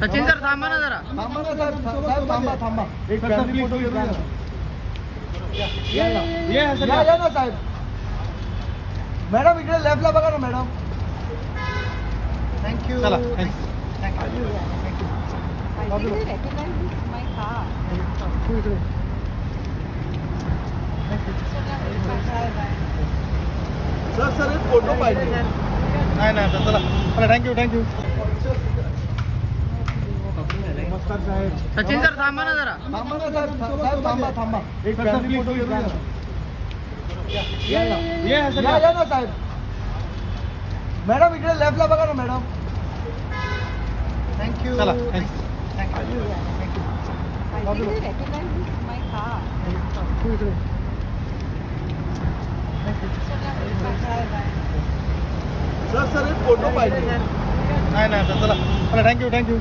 Sachin sir थांबा ना जरा. थांबा ना साहेब, साहेब थांबा थांबा. एक फॅमिली फोटो घेऊया ना. या ना साहेब. मॅडम इकडे लेफ्टला बघा ना मॅडम. थँक्यू. चला. I think they recognize this is my car. Sir sir एक फोटो पाहिजे. नाही नाही चला चला. Thank you thank you. नमस्कार साहेब. सचिन सर थांबा ना जरा. थांबा ना साहेब, साहेब थांबा थांबा. एक फॅमिली फोटो घेऊया ना. या ना साहेब. मॅडम इकडे लेफ्टला बघा ना मॅडम. थँक्यू. चला. I think they recognize this is my car. Sir sir एक फोटो पाहिजे. नाही नाही चला चला. Thank you thank you.